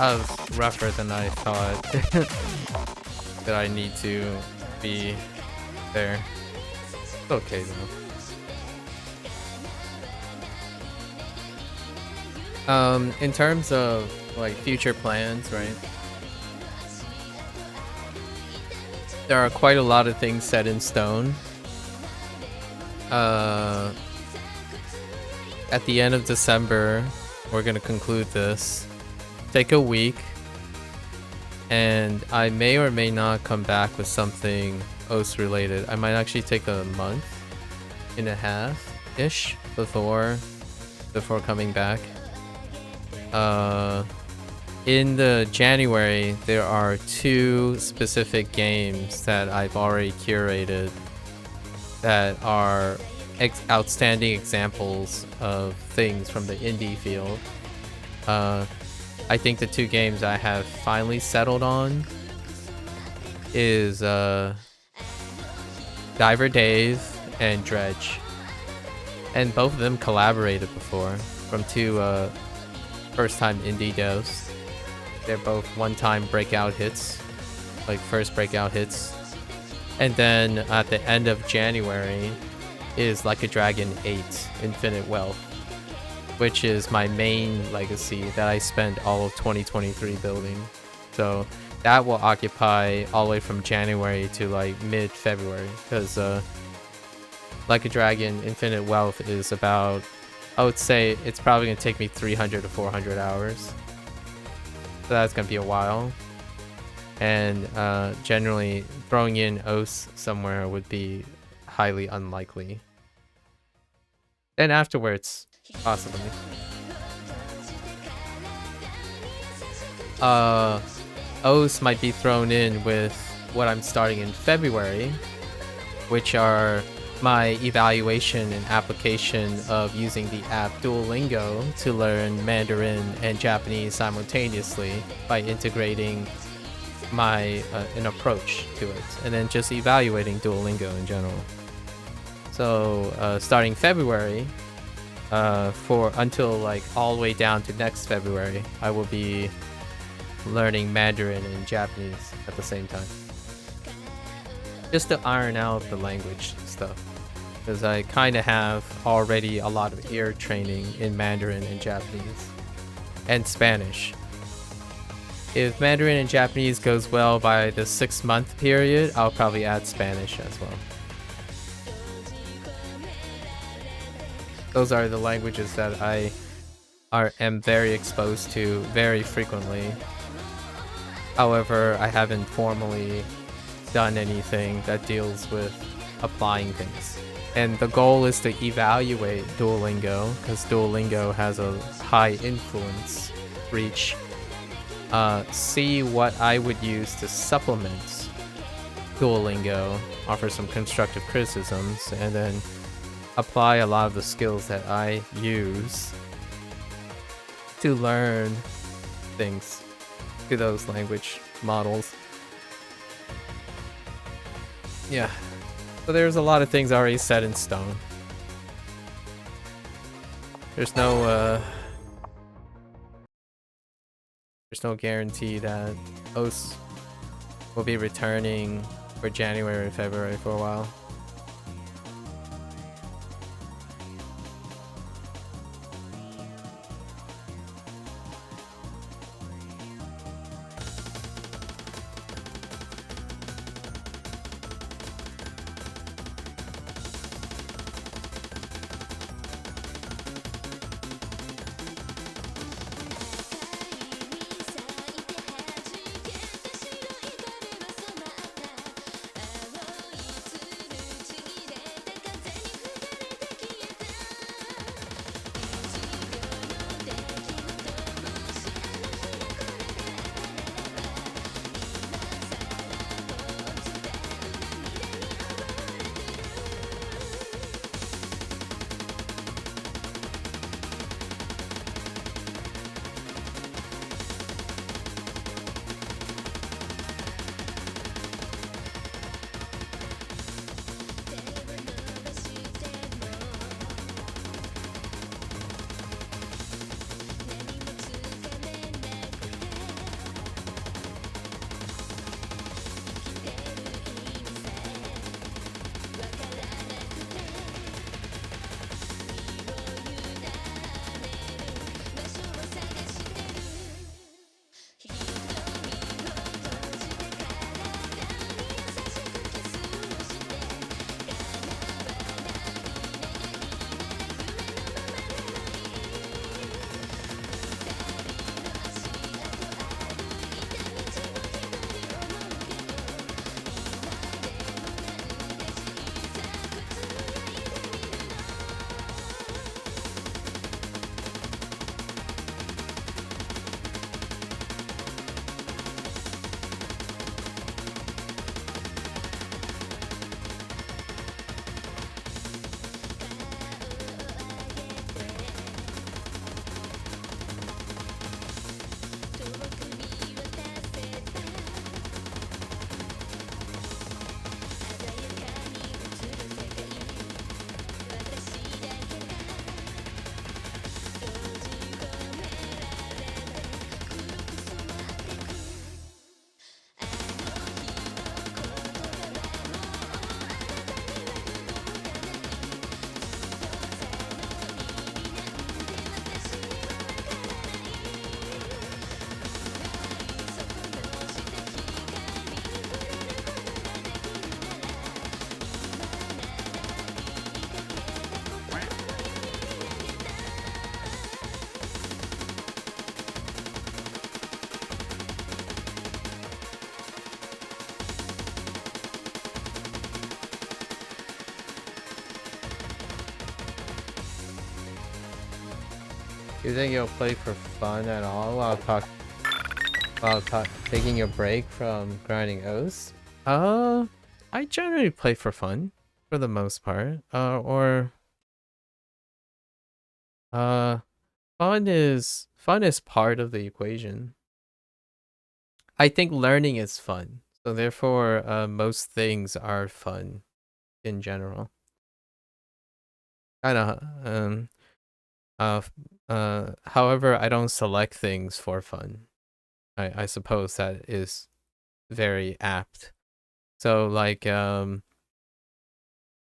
That was rougher than I thought. That I need to be there. It's okay though. In terms of like future plans, right? There are quite a lot of things set in stone. At the end of December, we're gonna conclude this. Take a week, and I may or may not come back with something OS related. I might actually take a month and a half ish before coming back. In the January, there are 2 specific games that I've already curated that are outstanding examples of things from the indie field. I think the 2 games I have finally settled on is Diver Dave and Dredge. And both of them collaborated before from 2 first-time indie devs. They're both one-time breakout hits, like first breakout hits. And then at the end of January is Like a Dragon 8 Infinite Wealth, which is my main legacy that I spent all of 2023 building. So that will occupy all the way from January to like mid-February, because Like a Dragon Infinite Wealth is about, I would say it's probably going to take me 300 to 400 hours. So that's going to be a while. And generally throwing in OS somewhere would be highly unlikely. Then afterwards, possibly. OS might be thrown in with what I'm starting in February, which are my evaluation and application of using the app Duolingo to learn Mandarin and Japanese simultaneously by integrating my an approach to it, and then just evaluating Duolingo in general. So starting February, until like all the way down to next February, I will be learning Mandarin and Japanese at the same time, just to iron out the language stuff, because I kind of have already a lot of ear training in Mandarin and Japanese and Spanish. If Mandarin and Japanese goes well by the 6-month period, I'll probably add Spanish as well. Those are the languages that I am very exposed to very frequently. However, I haven't formally done anything that deals with applying things. And the goal is to evaluate Duolingo, because Duolingo has a high influence reach. See what I would use to supplement Duolingo, offer some constructive criticisms, and then apply a lot of the skills that I use to learn things to those language models. Yeah. So there's a lot of things already set in stone. There's no guarantee that OS will be returning for January or February for a while. You think you'll play for fun at all while taking a break from grinding O's? I generally play for fun, for the most part. Uh, fun is part of the equation. I think learning is fun, so therefore, most things are fun in general. Kind of, however, I don't select things for fun. I suppose that is very apt. So like,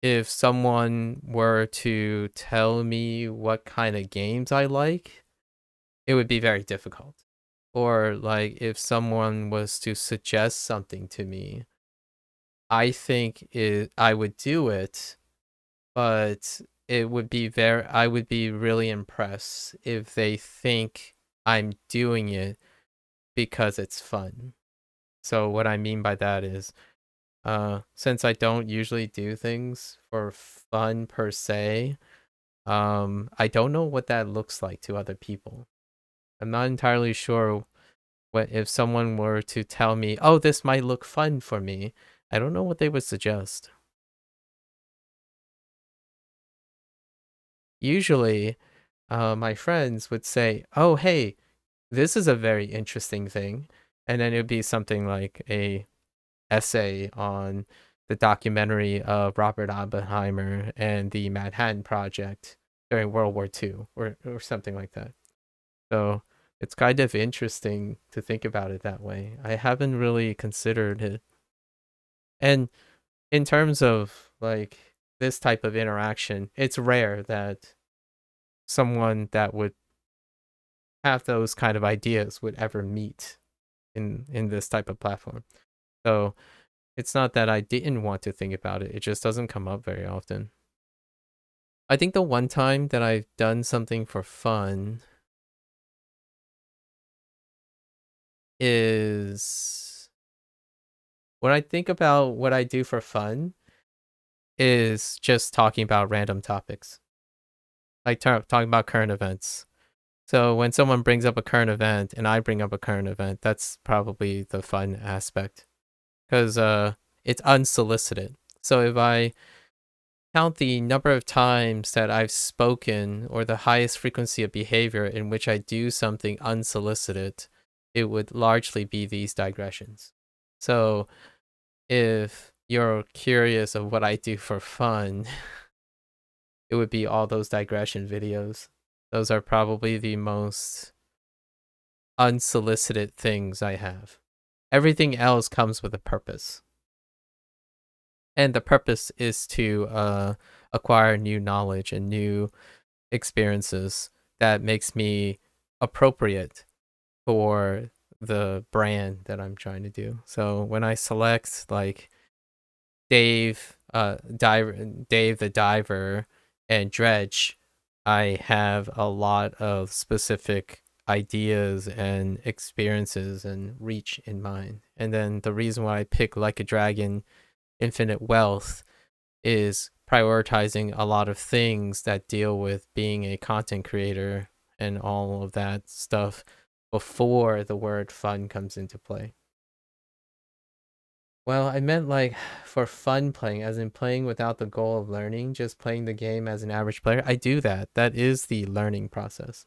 if someone were to tell me what kind of games I like, it would be very difficult. Or like if someone was to suggest something to me, I would do it, but I would be really impressed if they think I'm doing it because it's fun. So what I mean by that is, since I don't usually do things for fun per se, I don't know what that looks like to other people. I'm not entirely sure what if someone were to tell me, "Oh, this might look fun for me." I don't know what they would suggest. Usually, my friends would say, "Oh, hey, this is a very interesting thing," and then it would be something like a essay on the documentary of Robert Oppenheimer and the Manhattan Project during World War II, or something like that. So it's kind of interesting to think about it that way. I haven't really considered it. And in terms of like this type of interaction, it's rare that someone that would have those kind of ideas would ever meet in this type of platform. So it's not that I didn't want to think about it. It just doesn't come up very often. I think the one time that I've done something for fun is when I think about what I do for fun is just talking about random topics, like talking about current events. So when someone brings up a current event and I bring up a current event, that's probably the fun aspect because it's unsolicited. So if I count the number of times that I've spoken or the highest frequency of behavior in which I do something unsolicited, it would largely be these digressions. So if you're curious of what I do for fun, it would be all those digression videos. Those are probably the most unsolicited things I have. Everything else comes with a purpose. And the purpose is to acquire new knowledge and new experiences that makes me appropriate for the brand that I'm trying to do. So when I select like Dave the Diver, and Dredge, I have a lot of specific ideas and experiences and reach in mind. And then the reason why I pick Like a Dragon, Infinite Wealth is prioritizing a lot of things that deal with being a content creator and all of that stuff before the word fun comes into play. Well, I meant like for fun playing, as in playing without the goal of learning, just playing the game as an average player. I do that. That is the learning process.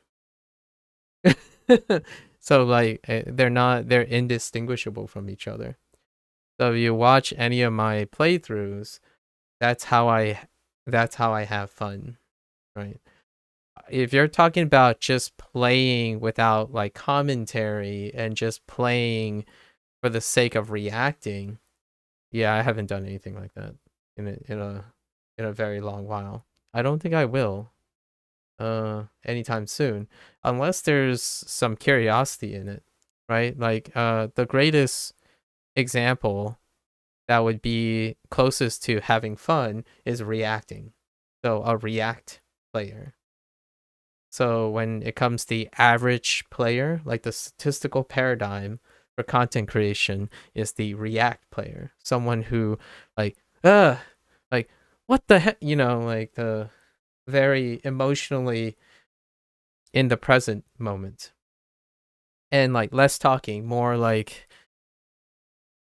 So like they're indistinguishable from each other. So if you watch any of my playthroughs, that's how I have fun, right? If you're talking about just playing without like commentary and just playing for the sake of reacting, yeah, I haven't done anything like that in a very long while. I don't think I will anytime soon, unless there's some curiosity in it, right? Like the greatest example that would be closest to having fun is reacting. So a react player. So when it comes to the average player, like the statistical paradigm for content creation is the react player. Someone who like, like what the heck, like the very emotionally in the present moment. And like less talking, more like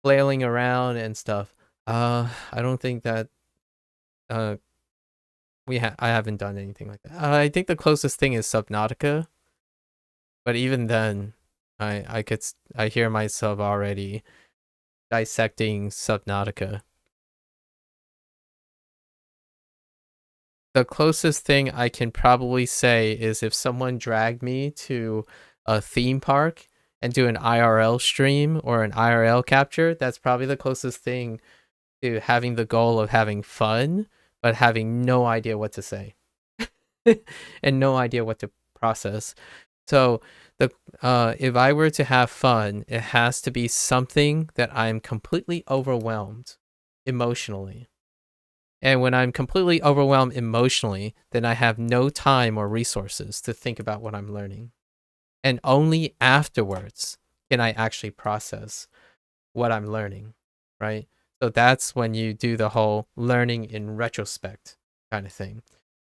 flailing around and stuff. I don't think that uh I haven't done anything like that. I think the closest thing is Subnautica, but even then, I hear myself already dissecting Subnautica. The closest thing I can probably say is if someone dragged me to a theme park and do an IRL stream or an IRL capture, that's probably the closest thing to having the goal of having fun, but having no idea what to say and no idea what to process. So the if I were to have fun, it has to be something that I'm completely overwhelmed emotionally. And when I'm completely overwhelmed emotionally, then I have no time or resources to think about what I'm learning. And only afterwards can I actually process what I'm learning, right? So that's when you do the whole learning in retrospect kind of thing.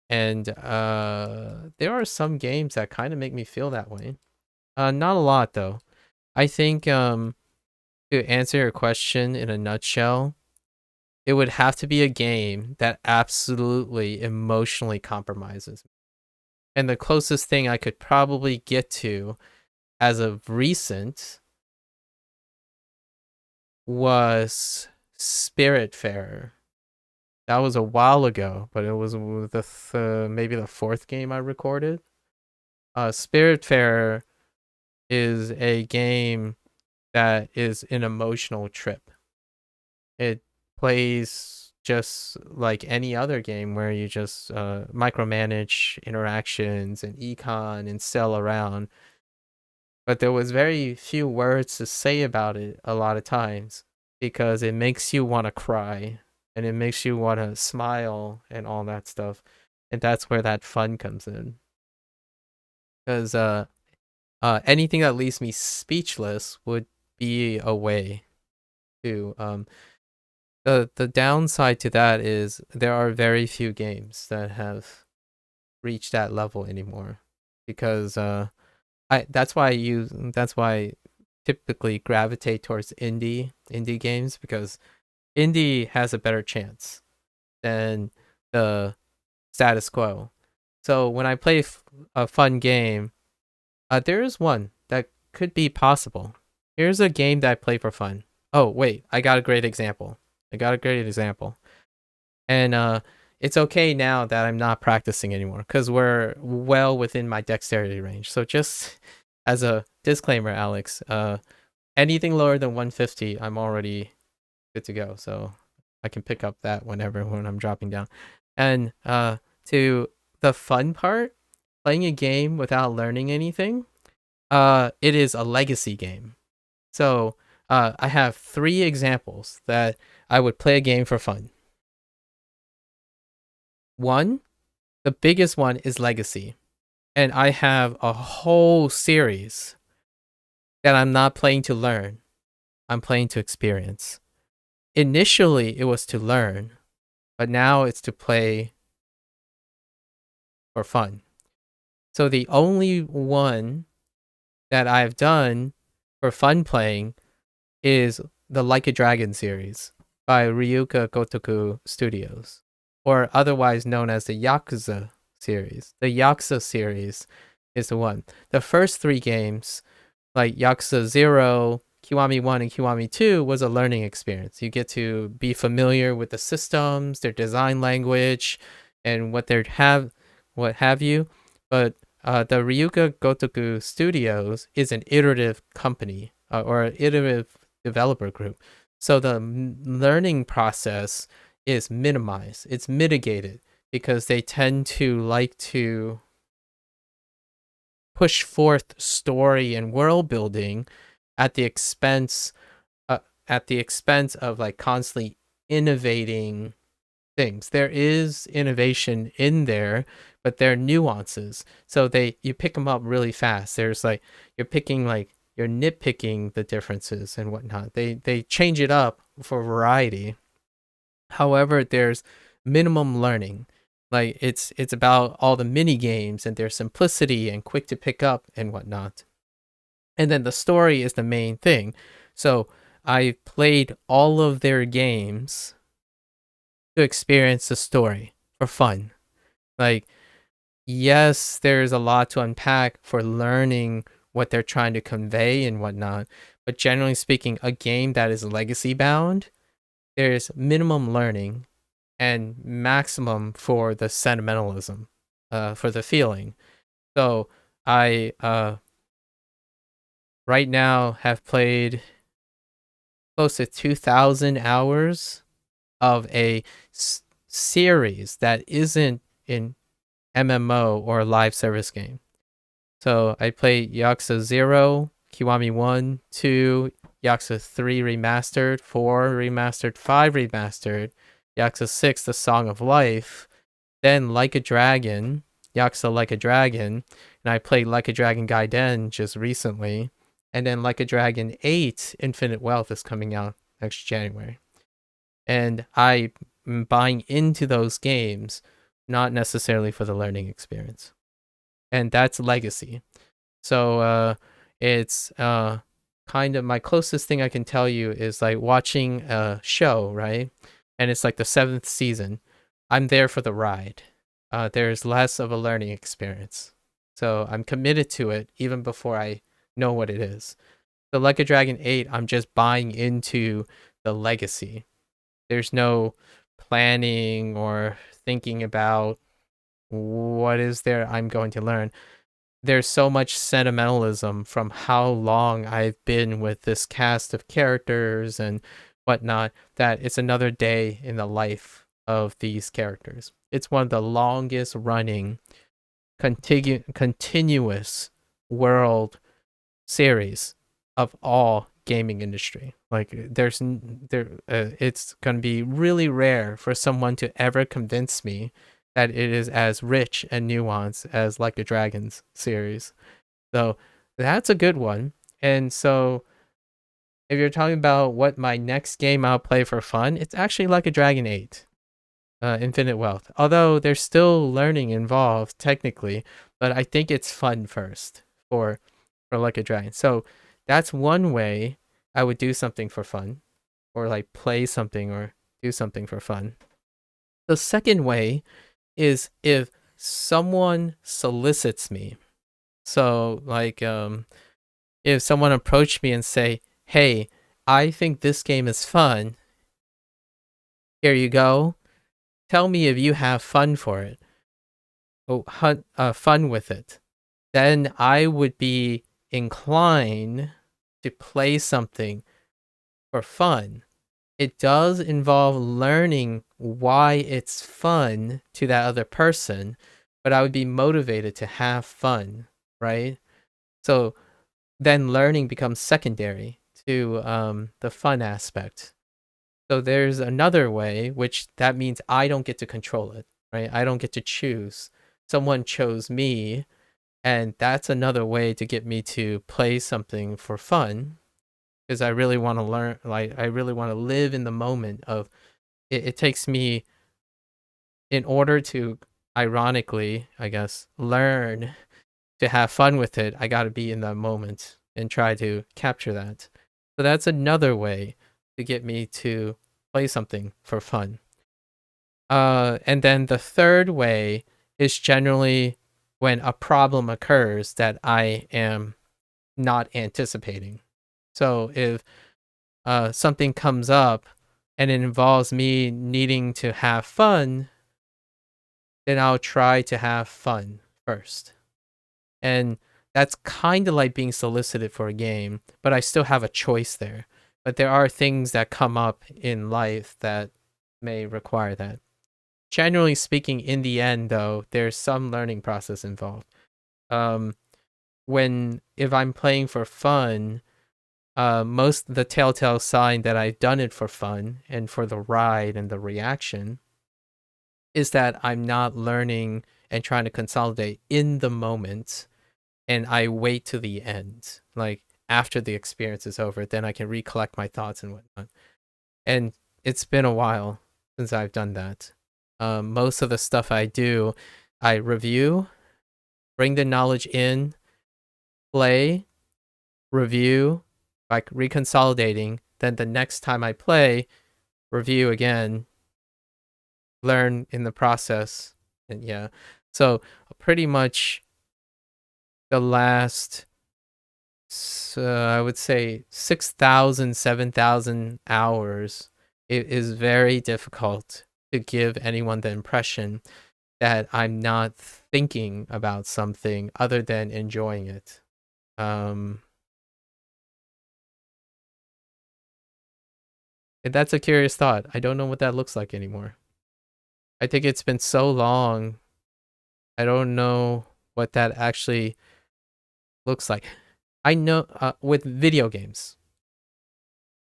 And there are some games that kind of make me feel that way. Not a lot though. I think to answer your question in a nutshell, it would have to be a game that absolutely emotionally compromises me. And the closest thing I could probably get to as of recent was Spiritfarer. That was a while ago, but it was maybe the fourth game I recorded. Spiritfarer is a game that is an emotional trip. It plays just like any other game where you just micromanage interactions and econ and sell around. But there was very few words to say about it a lot of times because it makes you want to cry and it makes you want to smile and all that stuff. And that's where that fun comes in. Because anything that leaves me speechless would be a way to the downside to that is there are very few games that have reached that level anymore because that's why I typically gravitate towards indie games because indie has a better chance than the status quo. So when I play a fun game, there is one that could be possible. Here's a game that I play for fun. Oh wait, I got a great example. And it's okay now that I'm not practicing anymore because we're well within my dexterity range. So just as a disclaimer, Alex, anything lower than 150, I'm already good to go. So I can pick up that when I'm dropping down. And to the fun part, playing a game without learning anything, it is a legacy game. So I have 3 examples that I would play a game for fun. One, the biggest one is Legacy. And I have a whole series that I'm not playing to learn. I'm playing to experience. Initially, it was to learn, but now it's to play for fun. So the only one that I've done for fun playing is the Like a Dragon series by Ryuka Gotoku Studios, or otherwise known as the Yakuza series. The Yakuza series is the one. The first 3 games, like Yakuza 0, Kiwami 1, and Kiwami 2, was a learning experience. You get to be familiar with the systems, their design language, and what have you. But the Ryuka Gotoku Studios is an iterative company or an iterative developer group. So the learning process is minimized. It's mitigated because they tend to like to push forth story and world building at the expense of like constantly innovating things. There is innovation in there, but there are nuances. So you pick them up really fast. There's like you're nitpicking the differences and whatnot. They change it up for variety. However, there's minimum learning. Like it's about all the mini games and their simplicity and quick to pick up and whatnot. And then the story is the main thing. So I played all of their games to experience the story for fun. Like, yes, there's a lot to unpack for learning what they're trying to convey and whatnot. But generally speaking, a game that is legacy bound, there's minimum learning and maximum for the sentimentalism, for the feeling. So I right now have played close to 2,000 hours of a series that isn't in MMO or a live service game. So I played Yakuza 0, Kiwami 1, 2, Yakuza 3 Remastered, 4 Remastered, 5 Remastered, Yakuza 6 The Song of Life, then Like a Dragon, Yakuza Like a Dragon, and I played Like a Dragon Gaiden just recently, and then Like a Dragon 8 Infinite Wealth is coming out next January. And I'm buying into those games, not necessarily for the learning experience. And that's legacy. So it's kind of my closest thing I can tell you is like watching a show, right? And it's like the 7th season. I'm there for the ride. There's less of a learning experience. So I'm committed to it even before I know what it is. So Like a Dragon 8, I'm just buying into the legacy. There's no planning or thinking about what is there I'm going to learn. There's so much sentimentalism from how long I've been with this cast of characters and whatnot that it's another day in the life of these characters. It's one of the longest running continuous world series of all gaming industry. Like it's going to be really rare for someone to ever convince me that it is as rich and nuanced as Like a Dragon's series. So that's a good one. And so if you're talking about what my next game I'll play for fun, it's actually Like a Dragon 8, Infinite Wealth. Although there's still learning involved technically, but I think it's fun first for Like a Dragon. So that's one way I would do something for fun, or like play something or do something for fun. The second way is if someone solicits me. So like if someone approached me and say, "Hey, I think this game is fun. Here you go. Tell me if you have fun for it. Oh, fun with it." Then I would be inclined to play something for fun. It does involve learning why it's fun to that other person, but I would be motivated to have fun, right? So then learning becomes secondary to the fun aspect. So there's another way, which that means I don't get to control it, right? I don't get to choose. Someone chose me, and that's another way to get me to play something for fun, because I really want to learn, like I really want to live in the moment of it. It takes me, in order to, ironically, I guess, learn to have fun with it, I got to be in that moment and try to capture that. So that's another way to get me to play something for fun. And then the third way is generally when a problem occurs that I am not anticipating. So if something comes up and it involves me needing to have fun, then I'll try to have fun first. And that's kind of like being solicited for a game, but I still have a choice there. But there are things that come up in life that may require that. Generally speaking, in the end, though, there's some learning process involved. If I'm playing for fun, most the telltale sign that I've done it for fun and for the ride and the reaction is that I'm not learning and trying to consolidate in the moment, and I wait to the end, like after the experience is over, then I can recollect my thoughts and whatnot. And it's been a while since I've done that. Most of the stuff I do, I review, bring the knowledge in, play, review, like reconsolidating. Then the next time I play, review again, learn in the process. And yeah, so pretty much the last, I would say 6,000, 7,000 hours, it is very difficult to give anyone the impression that I'm not thinking about something other than enjoying it. And that's a curious thought. I don't know what that looks like anymore. I think it's been so long. I don't know what that actually looks like. I know with video games.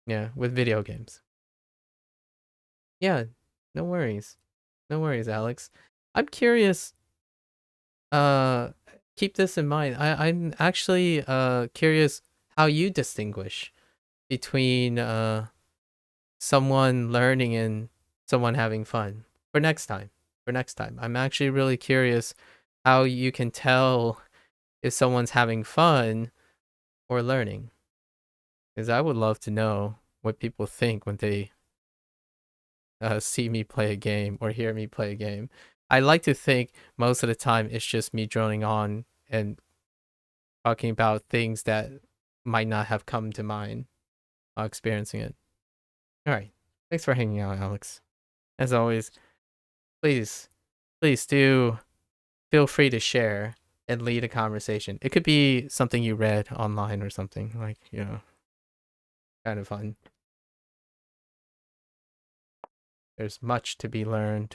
Yeah, with video games. Yeah, no worries. No worries, Alex. I'm curious. Uh, Keep this in mind. I'm actually curious how you distinguish between someone learning and someone having fun for next time. For next time, I'm actually really curious how you can tell if someone's having fun or learning, because I would love to know what people think when they see me play a game or hear me play a game. I like to think most of the time it's just me droning on and talking about things that might not have come to mind while experiencing it. All right. Thanks for hanging out, Alex. As always, please, please do feel free to share and lead a conversation. It could be something you read online or something, like, kind of fun. There's much to be learned.